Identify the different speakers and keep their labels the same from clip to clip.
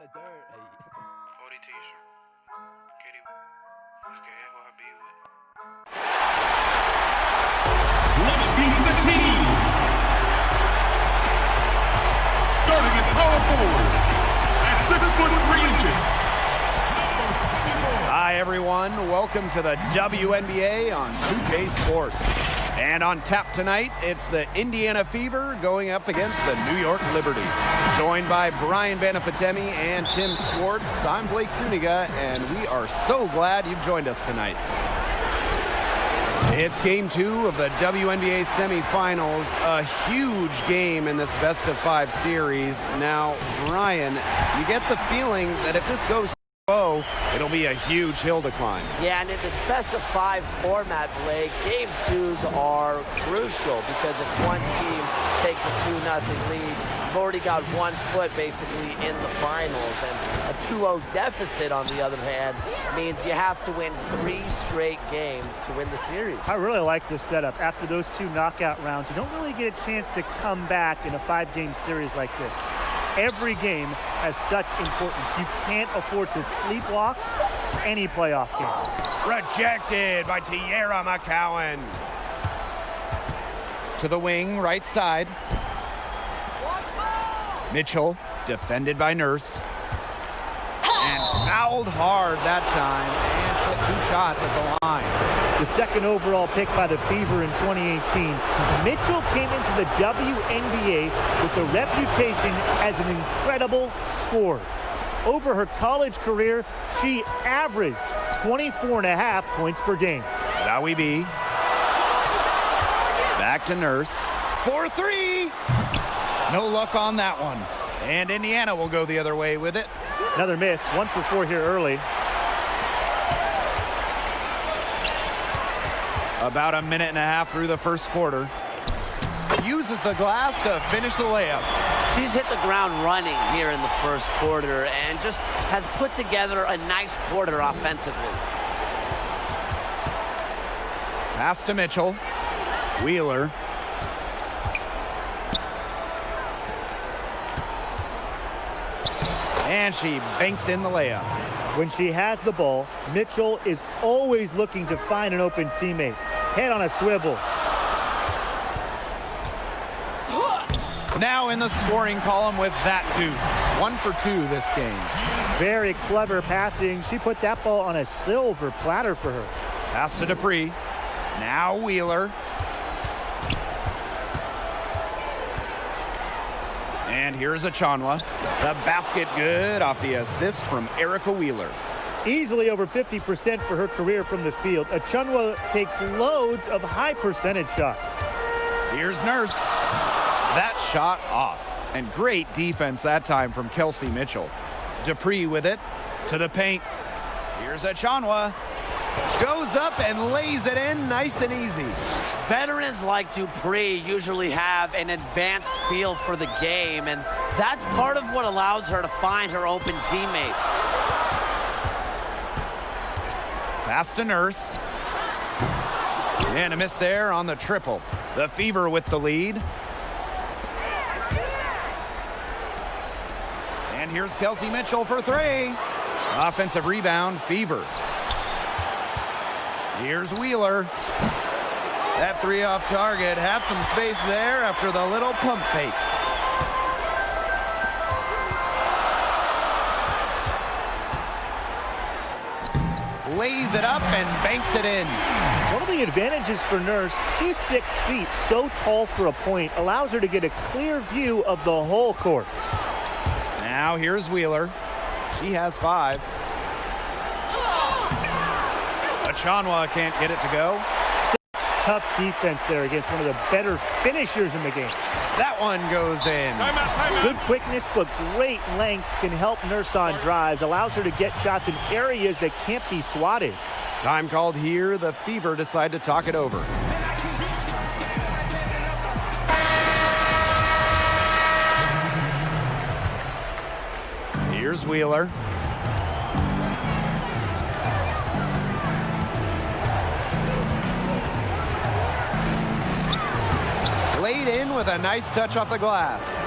Speaker 1: the dirt.
Speaker 2: Cody t-shirt. Kitty. Es que es Habib.
Speaker 3: Let's meet the team. Starting at power forward at 6'3" inches.
Speaker 4: Hi, everyone. Welcome to the WNBA on 2K Sports. And on tap tonight, it's the Indiana Fever going up against the New York Liberty. Joined by Brian Banafitemi and Tim Swartz, I'm Blake Suniga, and we are so glad you've joined us tonight. It's game 2 of the WNBA semifinals, a huge game in this best-of-5 series. Now, Brian, you get the feeling that if this goes it'll be a huge hill to climb.
Speaker 1: Yeah, and in this best-of-5 format, Blake, game 2s are crucial because if one team takes a 2-0 lead, you've already got 1 foot basically in the finals. And a 2-0 deficit, on the other hand, means you have to win 3 straight games to win the series.
Speaker 5: I really like this setup. After those 2 knockout rounds, you don't really get a chance to come back in a 5-game series like this. Every game has such importance. You can't afford to sleepwalk any playoff game.
Speaker 4: Rejected by Tierra McCowan. To the wing, right side. Mitchell, defended by Nurse. And fouled hard that time. And hit 2 shots at the line.
Speaker 5: The second overall pick by the Fever in 2018. Mitchell came into the WNBA with a reputation as an incredible scorer. Over her college career, she averaged 24.5 points per game.
Speaker 4: Zowie B. Back to Nurse. 4-3. No luck on that one. And Indiana will go the other way with it.
Speaker 5: Another miss. 1 for 4 here early.
Speaker 4: About a minute and a half through the first quarter. Uses the glass to finish the layup.
Speaker 1: She's hit the ground running here in the first quarter and just has put together a nice quarter offensively.
Speaker 4: Pass to Mitchell. Wheeler. And she banks in the layup.
Speaker 5: When she has the ball, Mitchell is always looking to find an open teammate. Head on a swivel.
Speaker 4: Now in the scoring column with that deuce. 1 for 2 this game.
Speaker 5: Very clever passing. She put that ball on a silver platter for her.
Speaker 4: Pass to Dupree. Now Wheeler. And here's Achonwa. The basket good off the assist from Erica Wheeler.
Speaker 5: Easily over 50% for her career from the field. Achonwa takes loads of high percentage shots.
Speaker 4: Here's Nurse. That shot off. And great defense that time from Kelsey Mitchell. Dupree with it to the paint. Here's Achonwa. Goes up and lays it in nice and easy.
Speaker 1: Veterans like Dupree usually have an advanced feel for the game, and that's part of what allows her to find her open teammates.
Speaker 4: Pass to Nurse. And a miss there on the triple. The Fever with the lead. And here's Kelsey Mitchell for 3. Offensive rebound, Fever. Here's Wheeler. That 3 off target. Had some space there after the little pump fake. Lays it up and banks it in.
Speaker 5: One of the advantages for Nurse, she's 6 feet, so tall for a point, allows her to get a clear view of the whole court.
Speaker 4: Now here's Wheeler. She has 5. Achonwa can't get it to go.
Speaker 5: Tough defense there against one of the better finishers in the game.
Speaker 4: That one goes in.
Speaker 5: Good quickness, but great length can help Nurse on drives. Allows her to get shots in areas that can't be swatted.
Speaker 4: Time called here. The Fever decide to talk it over. Here's Wheeler. Laid in with a nice touch off the glass.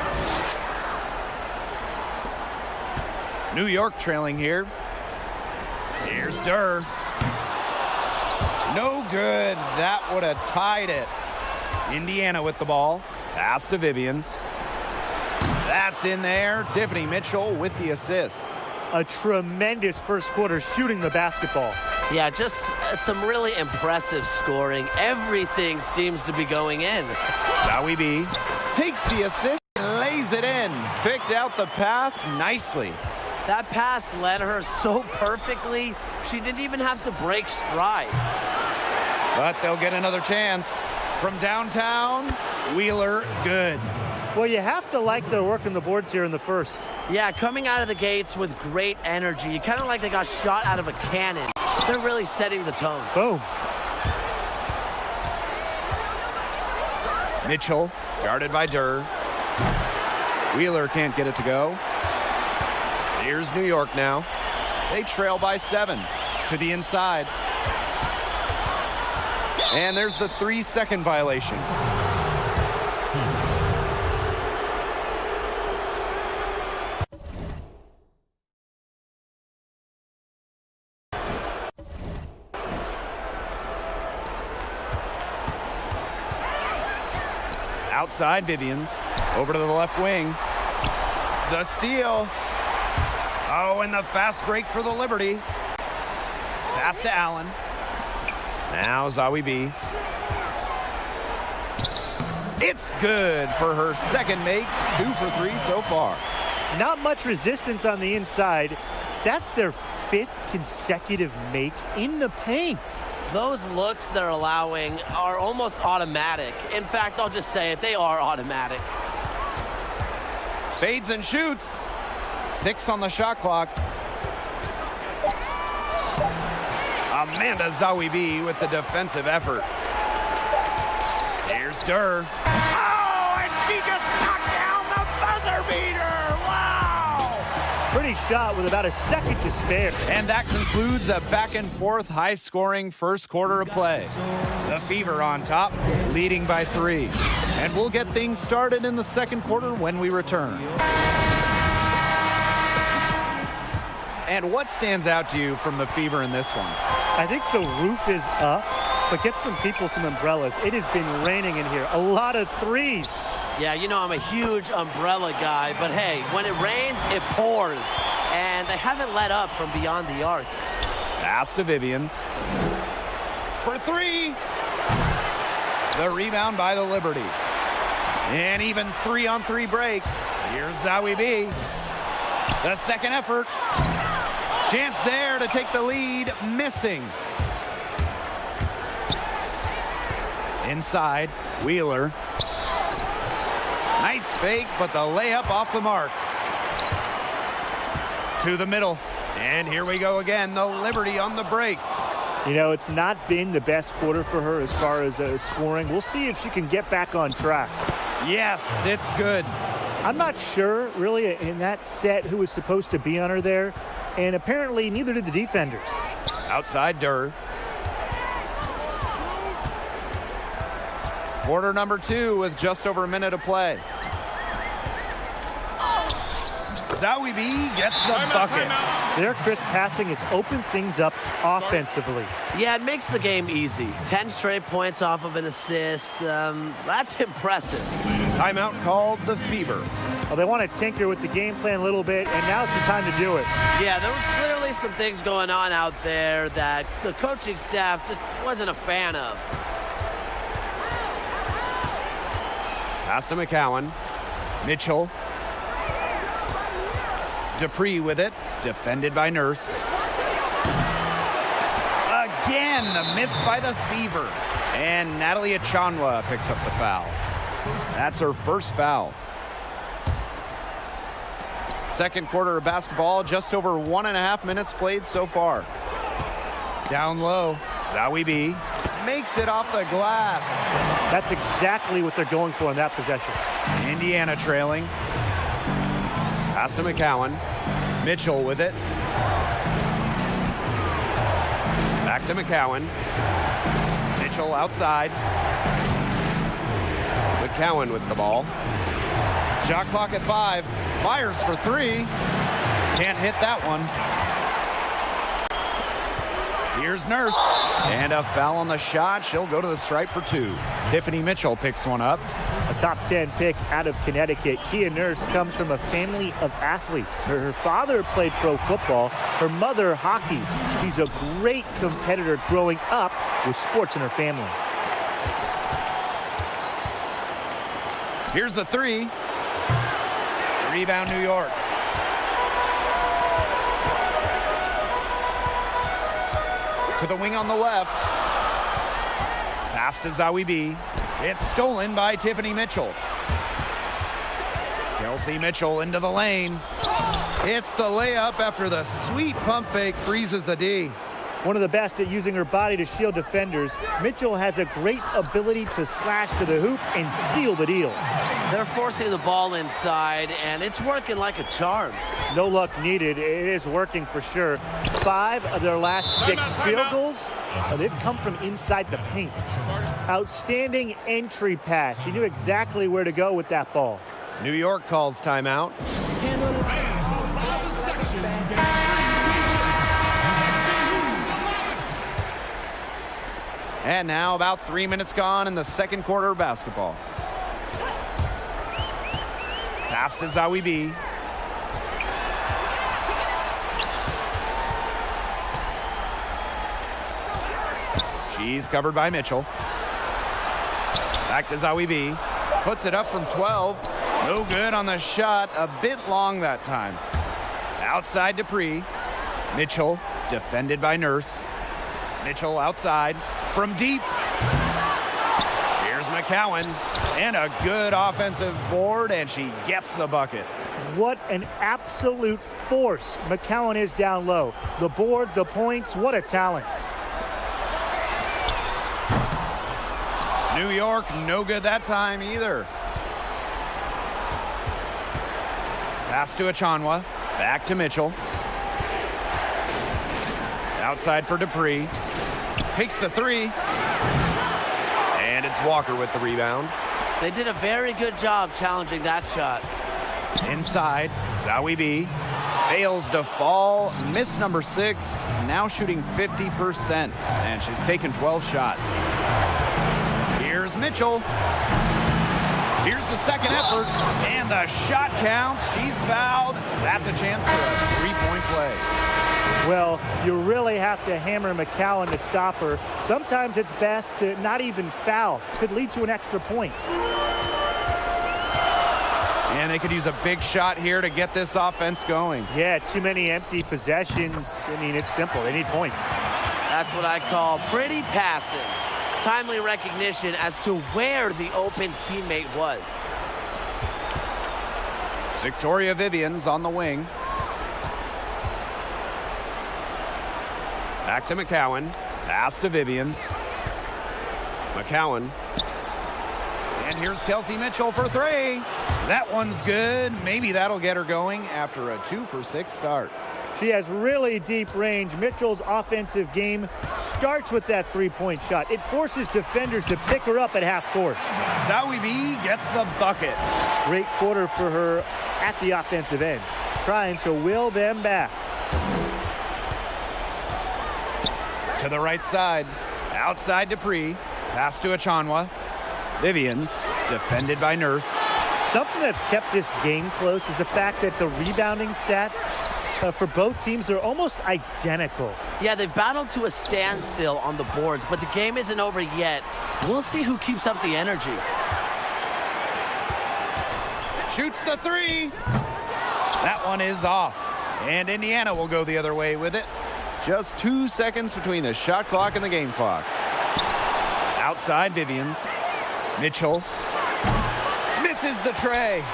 Speaker 4: New York trailing here. Here's Durr. No good. That would have tied it. Indiana with the ball. Pass to Vivians. That's in there. Tiffany Mitchell with the assist.
Speaker 5: A tremendous first quarter shooting the basketball.
Speaker 1: Yeah, just some really impressive scoring. Everything seems to be going in.
Speaker 4: Zahui B takes the assist and lays it in. Picked out the pass nicely.
Speaker 1: That pass led her so perfectly, she didn't even have to break stride.
Speaker 4: But they'll get another chance. From downtown, Wheeler, good.
Speaker 5: Well, you have to like their work on the boards here in the first.
Speaker 1: Yeah, coming out of the gates with great energy. Kind of like they got shot out of a cannon. They're really setting the tone.
Speaker 5: Boom.
Speaker 4: Mitchell, guarded by Durr. Wheeler can't get it to go. Here's New York now. They trail by 7 to the inside. And there's the 3-second violation. Outside Vivians, over to the left wing. The steal. Oh, and the fast break for the Liberty. Pass to Allen. Now Zahui B. It's good for her second make. 2 for 3 so far.
Speaker 5: Not much resistance on the inside. That's their 5th consecutive make in the paint.
Speaker 1: Those looks they're allowing are almost automatic. In fact, I'll just say it, they are automatic.
Speaker 4: Fades and shoots. 6 on the shot clock. Amanda Zahui B with the defensive effort. Here's Durr. Oh, and she just knocked down the buzzer beater. Wow!
Speaker 5: Pretty shot with about a second to spare.
Speaker 4: And that concludes a back-and-forth, high-scoring first quarter of play. The Fever on top, leading by 3. And we'll get things started in the second quarter when we return. And what stands out to you from the Fever in this one?
Speaker 5: I think the roof is up, but get some people some umbrellas. It has been raining in here. A lot of threes.
Speaker 1: Yeah, you know I'm a huge umbrella guy, but hey, when it rains, it pours. And they haven't let up from beyond the arc.
Speaker 4: Pass to Vivians. For 3. The rebound by the Liberty. And even 3-on-3 break. Here's Zahui B. The second effort. Chance there to take the lead. Missing. Inside, Wheeler. Nice fake, but the layup off the mark. To the middle. And here we go again. The Liberty on the break.
Speaker 5: You know, it's not been the best quarter for her as far as scoring. We'll see if she can get back on track.
Speaker 4: Yes, it's good.
Speaker 5: I'm not sure, really, in that set who was supposed to be on her there. And apparently, neither did the defenders.
Speaker 4: Outside Durr. Quarter number 2 with just over a minute of play. Zahui B gets the bucket.
Speaker 5: Their crisp passing has opened things up offensively.
Speaker 1: Yeah, it makes the game easy. 10 straight points off of an assist. That's impressive.
Speaker 4: Timeout called the Fever.
Speaker 5: Well, they want to tinker with the game plan a little bit, and now's the time to do it.
Speaker 1: Yeah, there was clearly some things going on out there that the coaching staff just wasn't a fan of.
Speaker 4: Pass to McCowan. Mitchell. Dupree with it. Defended by Nurse. Again, a miss by the Fever. And Natalie Achanwa picks up the foul. That's her first foul. Second quarter of basketball, just over 1.5 minutes played so far. Down low, Zahui B makes it off the glass.
Speaker 5: That's exactly what they're going for in that possession.
Speaker 4: Indiana trailing. Pass to McCowan. Mitchell with it. Back to McCowan. Mitchell outside. McCowan with the ball. Shot clock at 5. Fires for 3. Can't hit that one. Here's Nurse. And a foul on the shot. She'll go to the stripe for 2. Tiffany Mitchell picks one up.
Speaker 5: A top 10 pick out of Connecticut. Kia Nurse comes from a family of athletes. Her father played pro football. Her mother, hockey. She's a great competitor growing up with sports in her family.
Speaker 4: Here's the 3. Rebound, New York. To the wing on the left. Pass to Zawi B. It's stolen by Tiffany Mitchell. Kelsey Mitchell into the lane. It's the layup after the sweet pump fake freezes the D.
Speaker 5: One of the best at using her body to shield defenders, Mitchell has a great ability to slash to the hoop and seal the deal.
Speaker 1: They're forcing the ball inside, and it's working like a charm.
Speaker 5: No luck needed. It is working for sure. 5 of their last 6 field goals, they've come from inside the paint. Outstanding entry pass. She knew exactly where to go with that ball.
Speaker 4: New York calls timeout. And now about 3 minutes gone in the second quarter of basketball. Pass to Zawi B. She's covered by Mitchell. Back to Zawi B. Puts it up from 12. No good on the shot. A bit long that time. Outside Dupree. Mitchell defended by Nurse. Mitchell outside from deep. Here's McCowan. And a good offensive board, and she gets the bucket.
Speaker 5: What an absolute force McCowan is down low. The board, the points, what a talent.
Speaker 4: New York, no good that time either. Pass to Achanwa. Back to Mitchell. Outside for Dupree. Takes the 3. And it's Walker with the rebound.
Speaker 1: They did a very good job challenging that shot.
Speaker 4: Inside, Zawi B. Fails to fall. Miss number 6. Now shooting 50%. And she's taken 12 shots. Here's Mitchell. Here's the second effort. And the shot counts. She's fouled. That's a chance for a 3-point play.
Speaker 5: Well, you really have to hammer McCowan to stop her. Sometimes it's best to not even foul. Could lead to an extra point.
Speaker 4: And they could use a big shot here to get this offense going.
Speaker 5: Yeah, too many empty possessions. I mean, it's simple. They need points.
Speaker 1: That's what I call pretty passing. Timely recognition as to where the open teammate was.
Speaker 4: Victoria Vivians on the wing. Back to McCowan. Pass to Vivians. McCowan. And here's Kelsey Mitchell for 3. That one's good. Maybe that'll get her going after a 2-for-6 start.
Speaker 5: She has really deep range. Mitchell's offensive game starts with that 3-point shot. It forces defenders to pick her up at half court.
Speaker 4: Zawi B gets the bucket.
Speaker 5: Great quarter for her at the offensive end, trying to will them back.
Speaker 4: To the right side. Outside Dupree. Pass to Achanwa. Vivians defended by Nurse.
Speaker 5: Something that's kept this game close is the fact that the rebounding stats for both teams are almost identical.
Speaker 1: Yeah, they've battled to a standstill on the boards, but the game isn't over yet. We'll see who keeps up the energy.
Speaker 4: Shoots the 3. That one is off. And Indiana will go the other way with it. Just 2 seconds between the shot clock and the game clock. Outside Vivians. Mitchell. Misses the tray.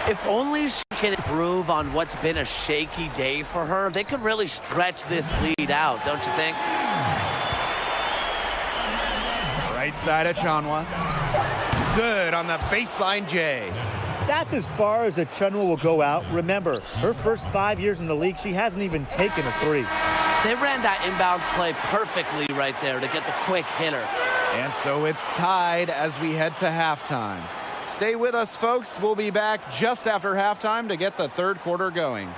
Speaker 1: If only she can improve on what's been a shaky day for her, they could really stretch this lead out, don't you think?
Speaker 4: Right side of Achanwa. Good on the baseline J.
Speaker 5: That's as far as Achanwa will go out. Remember, her first 5 years in the league, she hasn't even taken a 3.
Speaker 1: They ran that inbounds play perfectly right there to get the quick hitter.
Speaker 4: And so it's tied as we head to halftime. Stay with us, folks. We'll be back just after halftime to get the third quarter going.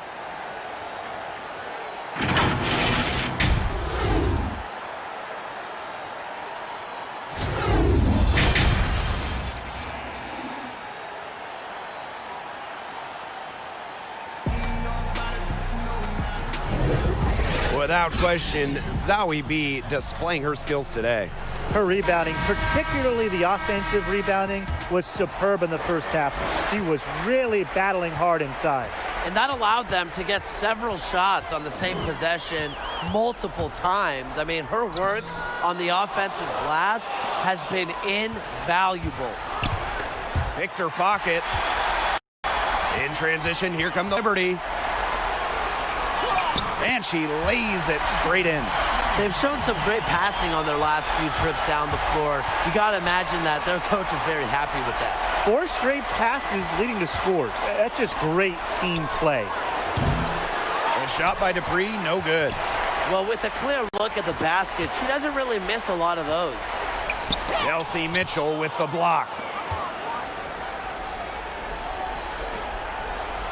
Speaker 4: Without question, Zowie B displaying her skills today.
Speaker 5: Her rebounding, particularly the offensive rebounding, was superb in the first half. She was really battling hard inside.
Speaker 1: And that allowed them to get several shots on the same possession multiple times. I mean, her work on the offensive glass has been invaluable.
Speaker 4: Victor Pocket. In transition, here comes Liberty. And she lays it straight in.
Speaker 1: They've shown some great passing on their last few trips down the floor. You got to imagine that their coach is very happy with that.
Speaker 5: 4 straight passes leading to scores. That's just great team play.
Speaker 4: A shot by Dupree, no good.
Speaker 1: Well, with a clear look at the basket, she doesn't really miss a lot of those.
Speaker 4: Chelsea Mitchell with the block.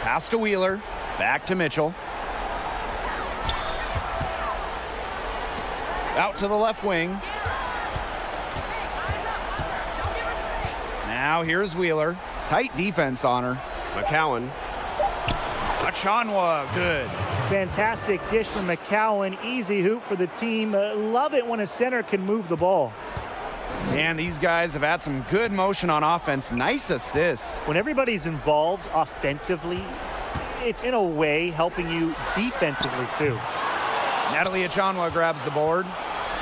Speaker 4: Pass to Wheeler, back to Mitchell. Out to the left wing. Now here's Wheeler. Tight defense on her. McCowan. Achanwa, good.
Speaker 5: Fantastic dish from McCowan. Easy hoop for the team. Love it when a center can move the ball.
Speaker 4: And these guys have had some good motion on offense. Nice assists.
Speaker 5: When everybody's involved offensively, it's in a way helping you defensively too.
Speaker 4: Natalie Achanwa grabs the board.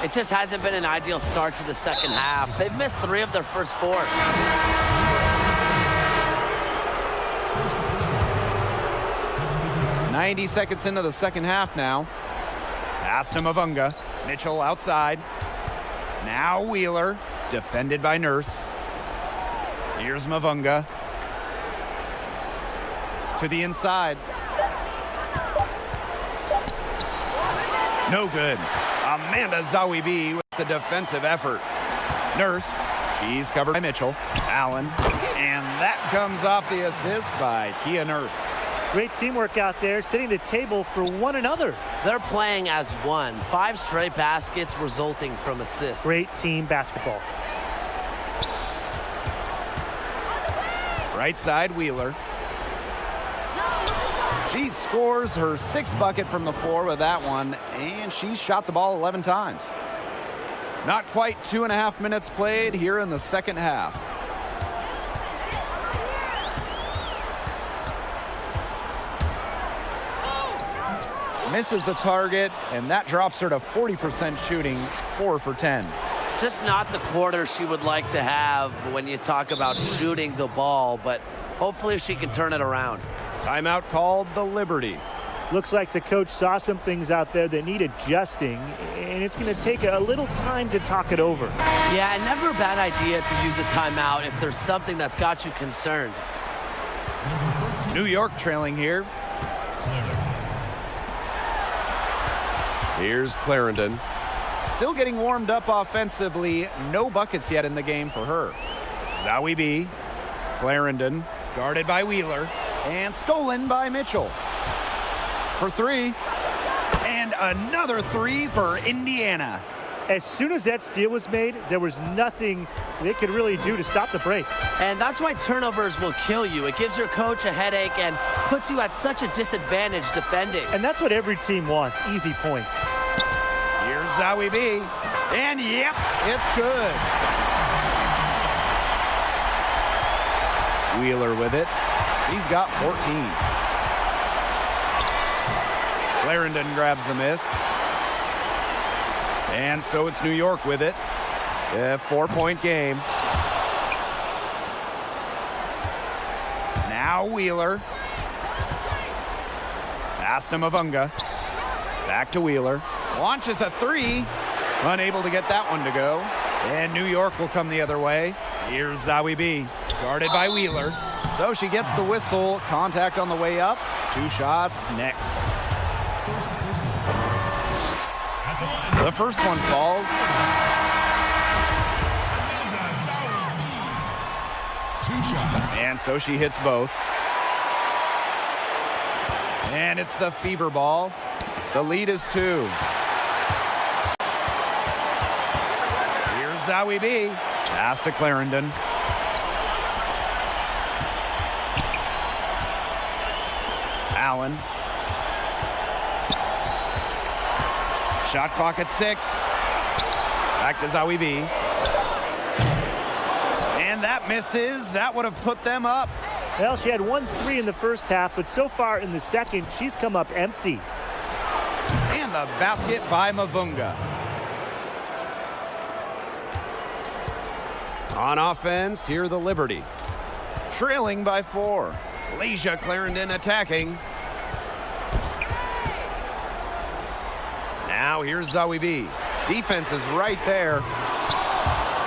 Speaker 1: It just hasn't been an ideal start to the second half. They've missed 3 of their first 4.
Speaker 4: 90 seconds into the second half now. Pass to Mavunga. Mitchell outside. Now Wheeler, defended by Nurse. Here's Mavunga. To the inside. No good. Amanda Zawibi with the defensive effort. Nurse, she's covered by Mitchell. Allen, and that comes off the assist by Kia Nurse.
Speaker 5: Great teamwork out there, setting the table for one another.
Speaker 1: They're playing as one. 5 straight baskets resulting from assists.
Speaker 5: Great team basketball.
Speaker 4: Right side, Wheeler. She scores her 6th bucket from the floor with that one, and she shot the ball 11 times. Not quite 2.5 minutes played here in the second half. Misses the target, and that drops her to 40% shooting, 4 for 10.
Speaker 1: Just not the quarter she would like to have when you talk about shooting the ball, but hopefully she can turn it around.
Speaker 4: Timeout called the Liberty.
Speaker 5: Looks like the coach saw some things out there that need adjusting, and it's going to take a little time to talk it over.
Speaker 1: Yeah, never a bad idea to use a timeout if there's something that's got you concerned.
Speaker 4: New York trailing here. Here's Clarendon. Still getting warmed up offensively. No buckets yet in the game for her. Zowie B. Clarendon guarded by Wheeler. And stolen by Mitchell. For 3. And another 3 for Indiana.
Speaker 5: As soon as that steal was made, there was nothing they could really do to stop the break.
Speaker 1: And that's why turnovers will kill you. It gives your coach a headache and puts you at such a disadvantage defending.
Speaker 5: And that's what every team wants, easy points.
Speaker 4: Here's Zowie B. And yep, it's good. Wheeler with it. He's got 14. Clarendon grabs the miss. And so it's New York with it. A 4-point game. Now Wheeler. Pass to Mavunga. Back to Wheeler. Launches a 3. Unable to get that one to go. And New York will come the other way. Here's Zowie B. Guarded by Wheeler. So she gets the whistle. Contact on the way up. 2 shots next. The first one falls. And so she hits both. And it's the Fever ball. The lead is 2. Here's Zowie B. Pass to Clarendon. Allen. Shot clock at 6. Back to Zawi B. And that misses. That would have put them up.
Speaker 5: Well, she had 1-3 in the first half, but so far in the second, she's come up empty.
Speaker 4: And the basket by Mavunga. On offense, here the Liberty. Trailing by 4. Leisha Clarendon attacking. Now here's Zawi B. Defense is right there.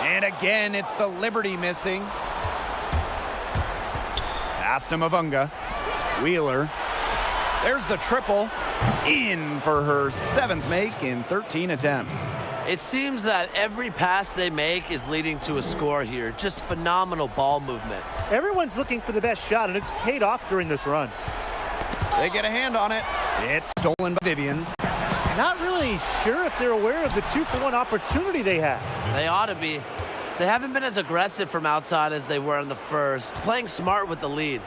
Speaker 4: And again, it's the Liberty missing. Pass to Mavunga. Wheeler. There's the triple. In for her 7th make in 13 attempts.
Speaker 1: It seems that every pass they make is leading to a score here. Just phenomenal ball movement.
Speaker 5: Everyone's looking for the best shot, and it's paid off during this run.
Speaker 4: They get a hand on it. It's stolen by Vivians.
Speaker 5: Not really sure if they're aware of the 2-for-1 opportunity they had.
Speaker 1: They ought to be. They haven't been as aggressive from outside as they were in the first. Playing smart with the lead.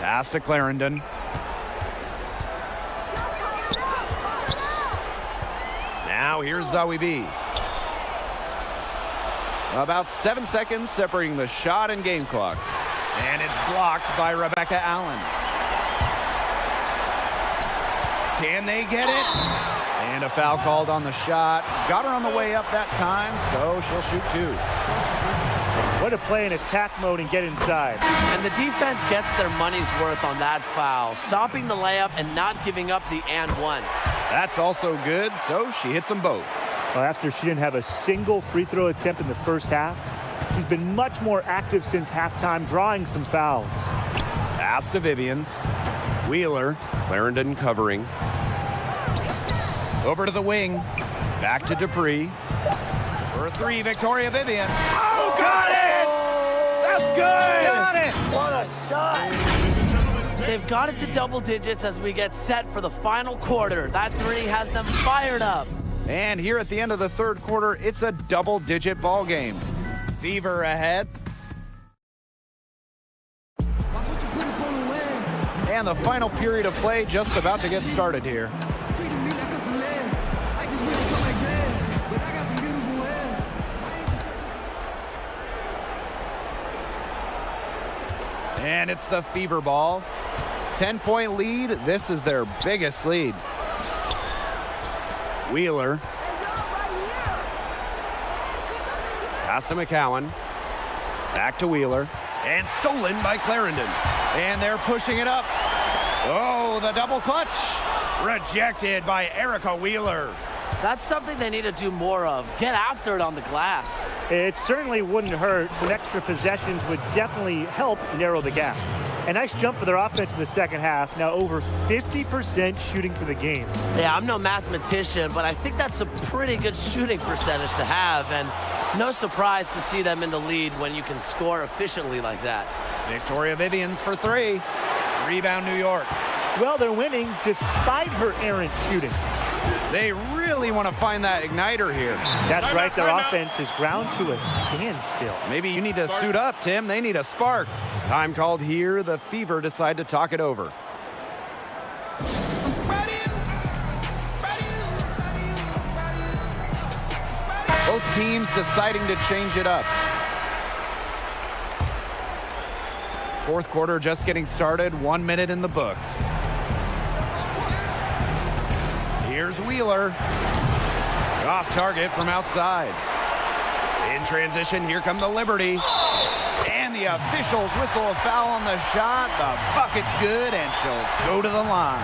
Speaker 4: Pass to Clarendon. Now here's Zawi B. About 7 seconds separating the shot and game clocks. And it's blocked by Rebecca Allen. Can they get it? And a foul called on the shot. Got her on the way up that time, so she'll shoot 2.
Speaker 5: What a play in attack mode and get inside.
Speaker 1: And the defense gets their money's worth on that foul, stopping the layup and not giving up the and one.
Speaker 4: That's also good, so she hits them both.
Speaker 5: Well, after she didn't have a single free throw attempt in the first half, she's been much more active since halftime, drawing some fouls.
Speaker 4: Pass to Vivians. Wheeler. Clarendon covering. Over to the wing. Back to Dupree. For a 3, Victoria Vivian. Oh, got it! That's good!
Speaker 5: Got it!
Speaker 1: What a shot! They've got it to double digits as we get set for the final quarter. That 3 has them fired up.
Speaker 4: And here at the end of the third quarter, it's a double-digit ball game. Fever ahead. And the final period of play just about to get started here. And it's the Fever ball. 10-point lead. This is their biggest lead. Wheeler. Pass to McCowan. Back to Wheeler. And stolen by Clarendon. And they're pushing it up. Oh, the double clutch. Rejected by Erica Wheeler.
Speaker 1: That's something they need to do more of. Get after it on the glass.
Speaker 5: It certainly wouldn't hurt. Some extra possessions would definitely help narrow the gap. A nice jump for their offense in the second half. Now over 50% shooting for the game.
Speaker 1: Yeah, I'm no mathematician, but I think that's a pretty good shooting percentage to have. And no surprise to see them in the lead when you can score efficiently like that.
Speaker 4: Victoria Vivians for 3. Rebound New York.
Speaker 5: Well, they're winning despite her errant shooting.
Speaker 4: They really want to find that igniter here.
Speaker 5: That's right. Their offense is ground to a standstill.
Speaker 4: Maybe you need to suit up, Tim. They need a spark. Time called here. The Fever decide to talk it over. Both teams deciding to change it up. Fourth quarter just getting started. 1 minute in the books. Here's Wheeler. Off target from outside. In transition, here come the Liberty. And the officials whistle a foul on the shot. The bucket's good, and she'll go to the line.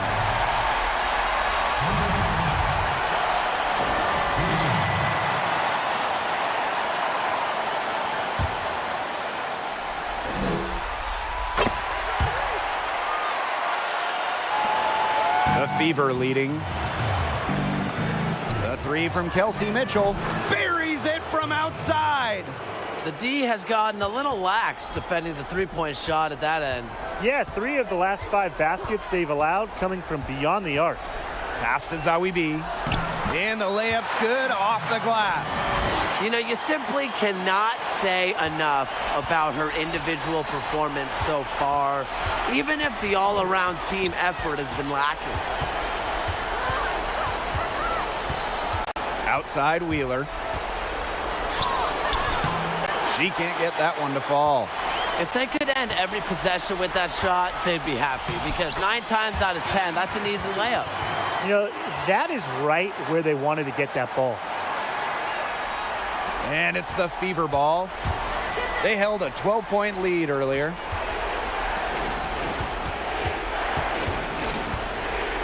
Speaker 4: The Fever leading. The 3 from Kelsey Mitchell. Buries it from outside.
Speaker 1: The D has gotten a little lax defending the three-point shot at that end.
Speaker 5: Yeah, 3 of the last 5 baskets they've allowed coming from beyond the arc.
Speaker 4: Pass to Zawi B. And the layup's good off the glass.
Speaker 1: You know, you simply cannot say enough about her individual performance so far, even if the all-around team effort has been lacking.
Speaker 4: Outside Wheeler. She can't get that one to fall.
Speaker 1: If they could end every possession with that shot, they'd be happy because 9 times out of 10, that's an easy layup.
Speaker 5: You know, that is right where they wanted to get that ball.
Speaker 4: And it's the Fever ball. They held a 12-point lead earlier.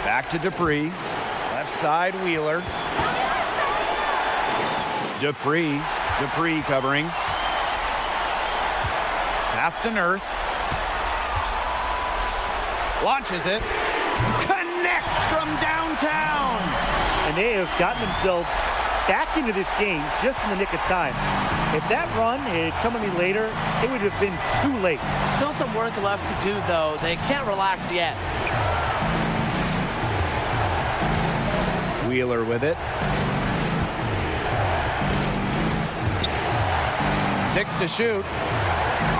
Speaker 4: Back to Dupree. Left side, Wheeler. Dupree covering. Pass to Nurse. Launches it. Connects from downtown.
Speaker 5: And they have gotten themselves back into this game just in the nick of time. If that run had come any later, it would have been too late.
Speaker 1: Still some work left to do, though. They can't relax yet.
Speaker 4: Wheeler with it. 6 to shoot.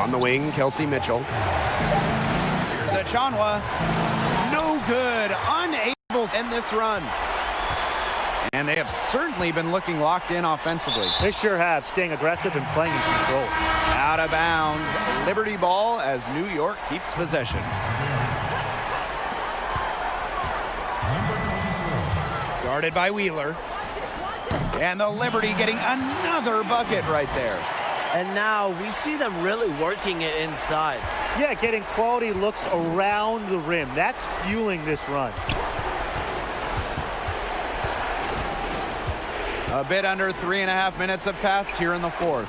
Speaker 4: On the wing, Kelsey Mitchell. Here's Achonwa. No good. Unable to end this run. And they have certainly been looking locked in offensively.
Speaker 5: They sure have, staying aggressive and playing in control.
Speaker 4: Out of bounds. Liberty ball as New York keeps possession. Guarded by Wheeler. And the Liberty getting another bucket right there.
Speaker 1: And now we see them really working it inside.
Speaker 5: Yeah, getting quality looks around the rim. That's fueling this run.
Speaker 4: A bit under 3.5 minutes have passed here in the fourth.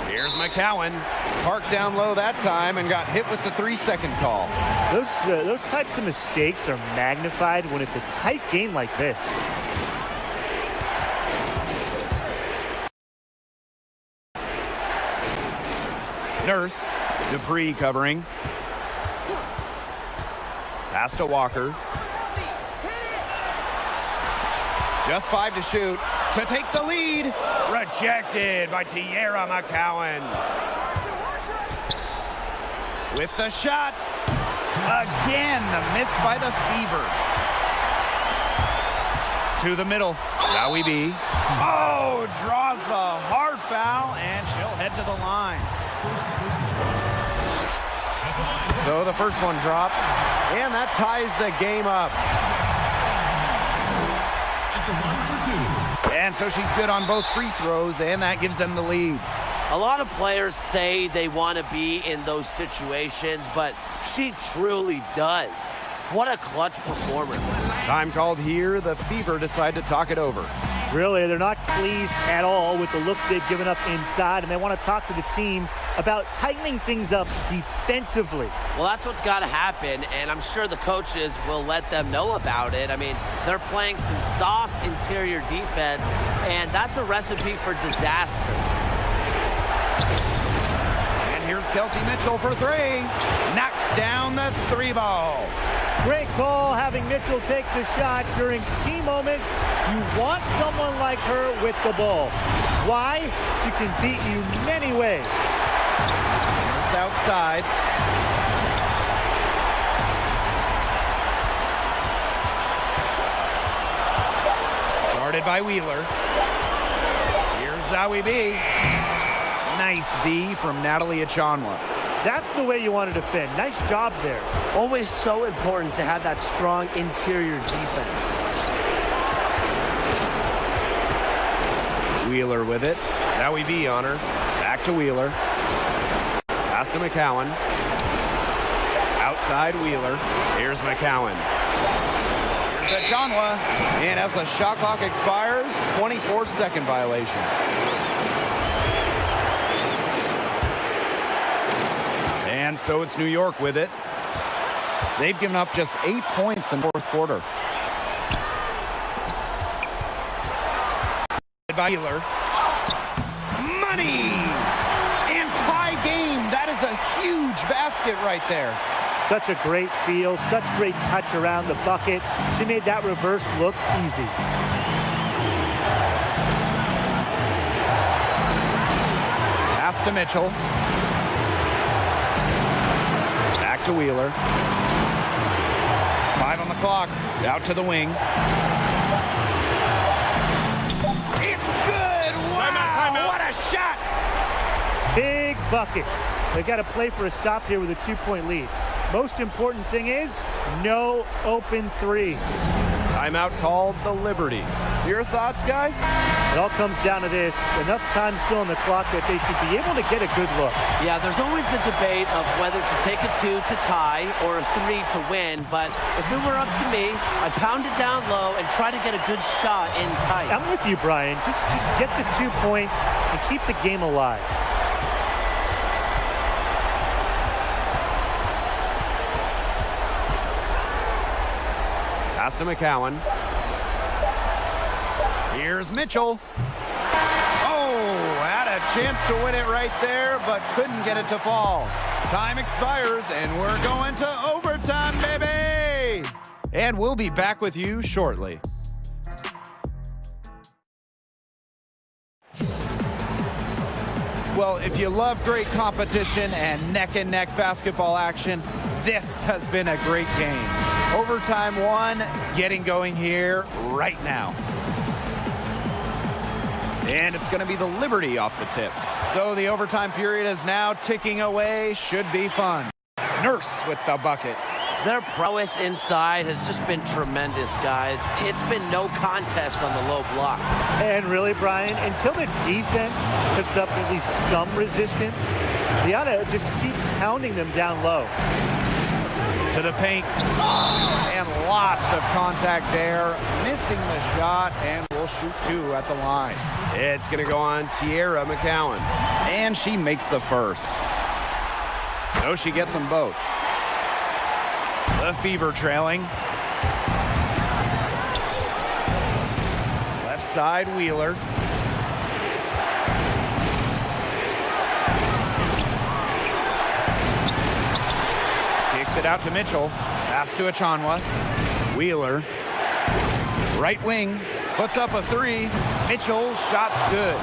Speaker 4: Here's McCowan. Parked down low that time and got hit with the 3-second call.
Speaker 5: Those types of mistakes are magnified when it's a tight game like this.
Speaker 4: Nurse. Dupree covering. Pass to Walker. Just 5 to shoot to take the lead. Rejected by Tierra McCowan. With the shot. Again, the miss by the Fever. To the middle. Zowie B. Oh, draws the hard foul, and she'll head to the line. So the first one drops, and that ties the game up. And so she's good on both free throws, and that gives them the lead.
Speaker 1: A lot of players say they want to be in those situations, but she truly does. What a clutch performer.
Speaker 4: Time called here. The Fever decide to talk it over.
Speaker 5: Really, they're not pleased at all with the looks they've given up inside, and they want to talk to the team about tightening things up defensively.
Speaker 1: Well, that's what's got to happen, and I'm sure the coaches will let them know about it. I mean, they're playing some soft interior defense, and that's a recipe for disaster.
Speaker 4: And here's Kelsey Mitchell for 3. Knocks down the 3 ball.
Speaker 5: Great call having Mitchell take the shot during key moments. You want someone like her with the ball. Why? She can beat you many ways.
Speaker 4: Just outside. Guarded by Wheeler. Here's Zowie B. Nice D from Natalie Achonwa.
Speaker 5: That's the way you want to defend. Nice job there.
Speaker 1: Always so important to have that strong interior defense.
Speaker 4: Wheeler with it. Zowie B on her. Back to Wheeler. Pass to McCowan. Outside Wheeler. Here's McCowan. Here's Achonwa. And as the shot clock expires, 24-second violation. And so it's New York with it. They've given up just 8 points in the fourth quarter. By Wheeler. Money! And tie game. That is a huge basket right there.
Speaker 5: Such a great feel, such great touch around the bucket. She made that reverse look easy.
Speaker 4: Pass to Mitchell. Back to Wheeler. 5 on the clock. Out to the wing.
Speaker 5: Big bucket. They've got to play for a stop here with a 2-point lead. Most important thing is no open threes.
Speaker 4: Timeout called the Liberty. Your thoughts, guys?
Speaker 5: It all comes down to this. Enough time still on the clock that they should be able to get a good look.
Speaker 1: Yeah, there's always the debate of whether to take a 2 to tie or a 3 to win, but if it were up to me, I'd pound it down low and try to get a good shot in tight.
Speaker 5: I'm with you, Brian. Just get the 2 points and keep the game alive.
Speaker 4: Pass to McCowan. Here's Mitchell. Oh, had a chance to win it right there, but couldn't get it to fall. Time expires, and we're going to overtime, baby! And we'll be back with you shortly. Well, if you love great competition and neck-and-neck basketball action, this has been a great game. Overtime 1, getting going here right now. And it's going to be the Liberty off the tip. So the overtime period is now ticking away. Should be fun. Nurse with the bucket.
Speaker 1: Their prowess inside has just been tremendous, guys. It's been no contest on the low block.
Speaker 5: And really, Brian, until the defense puts up at least some resistance, they ought to just keep pounding them down low.
Speaker 4: To the paint. And lots of contact there. Missing the shot, and will shoot 2 at the line. It's going to go on Tierra McCowan. And she makes the first. So she gets them both. The Fever trailing. Left side, Wheeler. Kicks it out to Mitchell. Pass to Achanwa. Wheeler. Right wing. Puts up a 3. Mitchell, shot's good.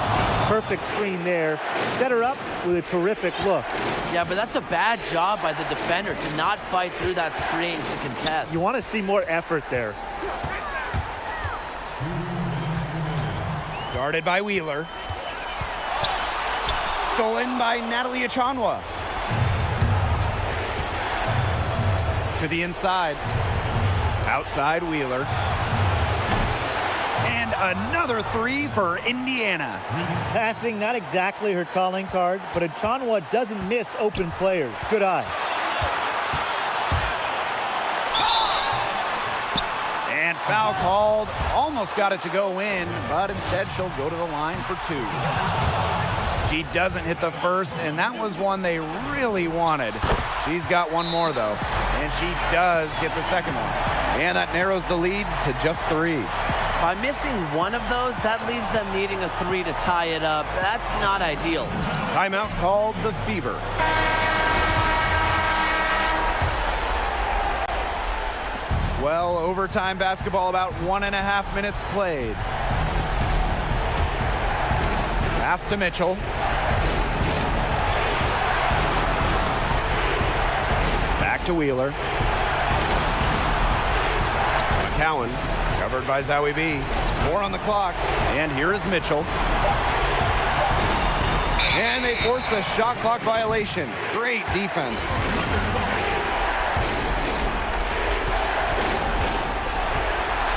Speaker 5: Perfect screen there. Set her up with a terrific look.
Speaker 1: Yeah, but that's a bad job by the defender to not fight through that screen to contest.
Speaker 5: You want to see more effort there.
Speaker 4: Guarded by Wheeler. Stolen by Natalie Achanwa. To the inside. Outside Wheeler. And another 3 for Indiana.
Speaker 5: Passing, not exactly her calling card, but Achanwa doesn't miss open players. Good eye.
Speaker 4: And foul called. Almost got it to go in, but instead she'll go to the line for 2. She doesn't hit the first, and that was one they really wanted. She's got one more, though, and she does get the second one. And that narrows the lead to just 3.
Speaker 1: By missing one of those, that leaves them needing a 3 to tie it up. That's not ideal.
Speaker 4: Timeout called the Fever. Well, overtime basketball, about 1.5 minutes played. Pass to Mitchell. Back to Wheeler. McCowan, covered by Zowie B. 4 on the clock, and here is Mitchell. And they force the shot clock violation. Great defense.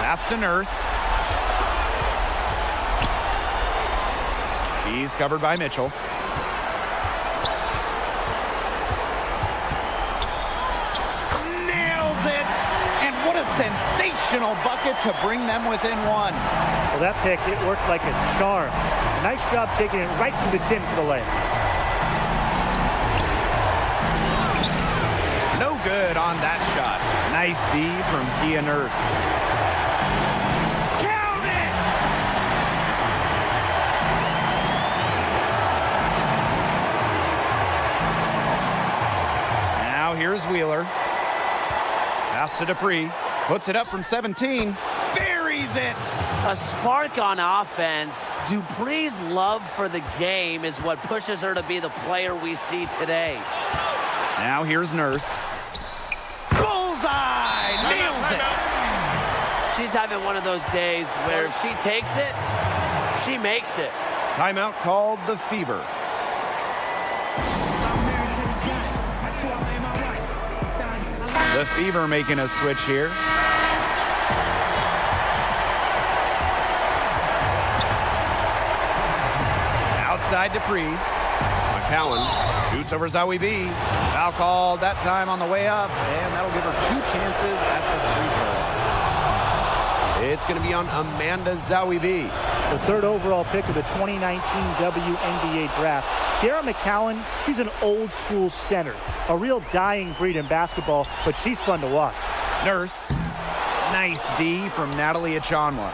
Speaker 4: Pass to Nurse. He's covered by Mitchell. Nails it! And what a sensational bucket to bring them within 1.
Speaker 5: Well, that pick, it worked like a charm. Nice job taking it right to the tin for the layup.
Speaker 4: No good on that shot. Nice D from Kia Nurse. Count it! Now here's Wheeler. Pass to Dupree. Puts it up from 17. Buries it!
Speaker 1: A spark on offense. Dupree's love for the game is what pushes her to be the player we see today.
Speaker 4: Now here's Nurse. Bullseye! Nails it!
Speaker 1: She's having one of those days where if she takes it, she makes it.
Speaker 4: Timeout called the Fever. The Fever making a switch here. Outside Dupree. McCowan shoots over Zoe B. Foul called that time on the way up, and that'll give her 2 chances at the free throw. It's going to be on Amanda Zoe B.
Speaker 5: The 3rd overall pick of the 2019 WNBA draft. Kiera McCowan, she's an old school center. A real dying breed in basketball, but she's fun to watch.
Speaker 4: Nurse. Nice D from Natalie Achonwa.